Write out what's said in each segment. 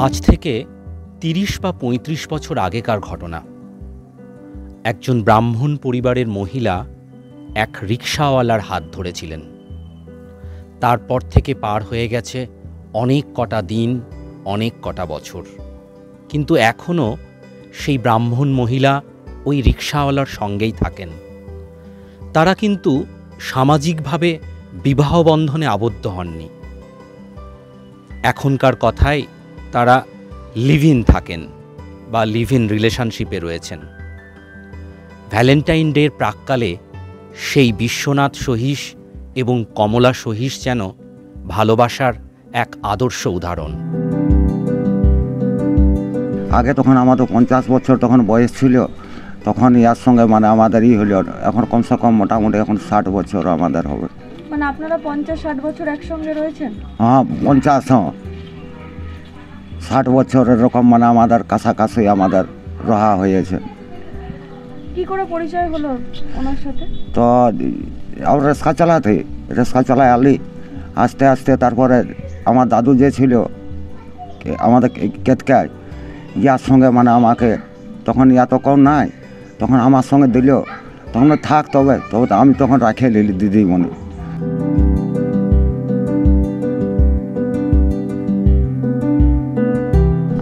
আজ থেকে ৩০ বা ৩৫ বছর আগেকার ঘটনা। একজন ব্রাহ্মণ পরিবারের মহিলা এক রিকশাওয়ালার হাত ধরেছিলেন। তারপর থেকে পার হয়ে গেছে অনেক কটা দিন, অনেক কটা বছর, কিন্তু এখনও সেই ব্রাহ্মণ মহিলা ওই রিকশাওয়ালার সঙ্গেই থাকেন। তারা কিন্তু সামাজিকভাবে বিবাহ বন্ধনে আবদ্ধ হননি। এখনকার কথায় তারা লিভ ইন থাকেন বা লিভ ইন রিলেশনশিপে রয়েছেন। ভ্যালেন্টাইন ডের প্রাক্কালে সেই বিশ্বনাথ সহিস এবং কমলা সহিস যেন ভালোবাসার এক আদর্শ উদাহরণ। আগে তখন আমাদের 50 বছর তখন বয়স ছিল, তখন ইয়ার সঙ্গে আমাদের হলো। এখন কমসে কম মোটামুটি এখন 60 বছর আমাদের হবে। আপনারা 50-60 বছর একসঙ্গে রয়েছেন? হ্যাঁ, 50-60 বছর এরকম আমাদের কাছাকাছি আমাদের রহা হয়েছে। কি করে পরিচয় হলো ওনার সাথে? তো আমরা রেস্কা চালায় আলি আস্তে আস্তে। তারপরে আমার দাদু যে ছিল আমাদের কেতকায়, ইয়ার সঙ্গে আমাকে তখন ইয়া তো কম নাই, তখন আমার সঙ্গে দিল। তখন থাক তবে আমি তখন রাখে নিলি দিদিমণি।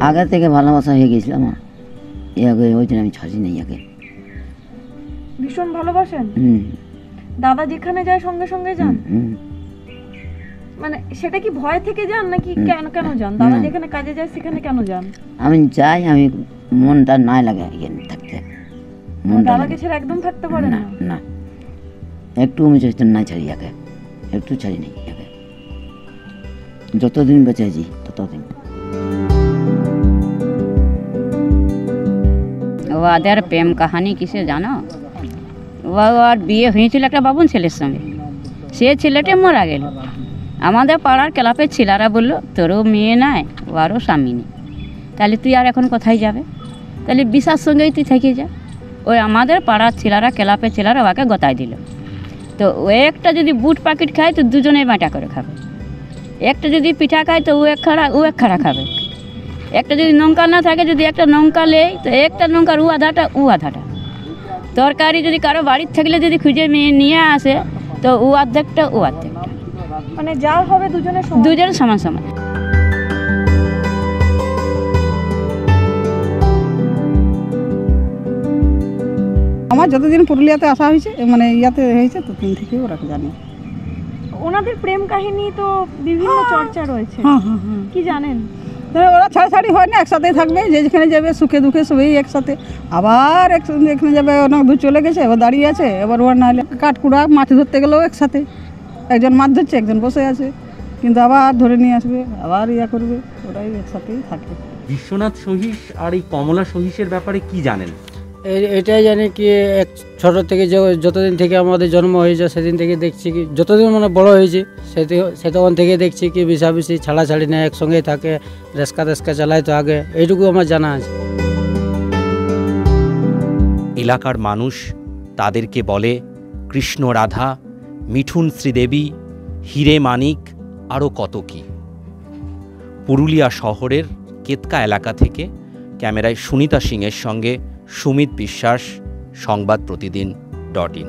আগে থেকে ভালোবাসা হয়ে গেছিল আমার, ওই জন্য আমি ছাড়ি নেই। আগে ভীষণ ভালোবাসেন? দাদা যেখানে যায় সঙ্গে সঙ্গে যান? সেটা কি ভয় থেকে যান নাকি কেন যান? দাদা যেখানে কাজে যায় সেখানে কেন যান? আমি যাই, আমি মনটা নাই লাগে এখানে থাকতে। দাদাকে ছেড়ে একদম থাকতে পারে না? না, একটু আমি নাই ছাড়ি। আগে একটু ছাড়ি নেই। আগে যতদিন বেঁচে আছি ততদিন। ওদের প্রেম কাহানি কিসে জানো? ওর বিয়ে হয়েছিল একটা বাবুন ছেলের সঙ্গে। সে ছেলেটা মারা গেল। আমাদের পাড়ার ক্লাবের ছেলেরা বললো, তোরও মেয়ে নাই, ওরও স্বামী নেই, তাহলে তুই আর এখন কোথায় যাবে? তাহলে বিশার সঙ্গেই তুই থেকে যা। ওই আমাদের পাড়ার ছেলেরা, ক্লাবের ছেলেরা ওকে গতায় দিল। তো ও একটা যদি বুট প্যাকেট খায় তো দুজনে বাঁটা করে খাবে। একটা যদি পিঠা খায় তো ও এক খাড়া খাবে। একটা যদি নৌকা না থাকে, যদি একটা নৌকা লেই তো একটা নৌকার ও আধাটা। তরকারি যদি কারো বাড়ির থাকলে যদি খুঁজে নিয়ে আসে তো ও অর্ধেকটা। যা হবে দুজনে সমান সমান। আমার যতদিন পুরুলিয়াতে আসা হয়েছে ইয়াতে হয়েছে ততদিন থেকে ওরা জানি। ওনাদের প্রেম কাহিনী তো বিভিন্ন চর্চা রয়েছে। কি জানেন? ওরা ছাড়াছাড়ি হয় না, একসাথেই থাকবে। যে যেখানে যাবে সুখে দুঃখে সবই একসাথে। আবার এখানে যাবে, অনেক দূর চলে গেছে, এবার দাঁড়িয়ে আছে। এবার ওর নাহলে কাঠকুড়া মাছ ধরতে গেলেও একসাথে। একজন মাছ ধরছে, একজন বসে আছে, কিন্তু আবার ধরে নিয়ে আসবে, আবার ইয়া করবে। ওরাই একসাথেই থাকে। বিশ্বনাথ সহিস আর এই কমলা সহিসের ব্যাপারে কি জানেন? এটাই জানি কি, এক ছোটো থেকে যতদিন থেকে আমাদের জন্ম হয়েছে সেদিন থেকে দেখছি কি, যতদিন বড় হয়েছে সে তখন থেকে দেখছি কি বেশাবেশি ছাড়াছাড়ি নেয়, একসঙ্গেই থাকে, রেস্কা চালায়। তো আগে এইটুকু আমার জানা আছে। এলাকার মানুষ তাদেরকে বলে কৃষ্ণ রাধা, মিঠুন শ্রীদেবী, হিরে মানিক, আরও কত কি। পুরুলিয়া শহরের কেতকা এলাকা থেকে ক্যামেরায় সুনিতা সিংয়ের সঙ্গে সুমিত বিশ্বাস, সংবাদ প্রতিদিন.in।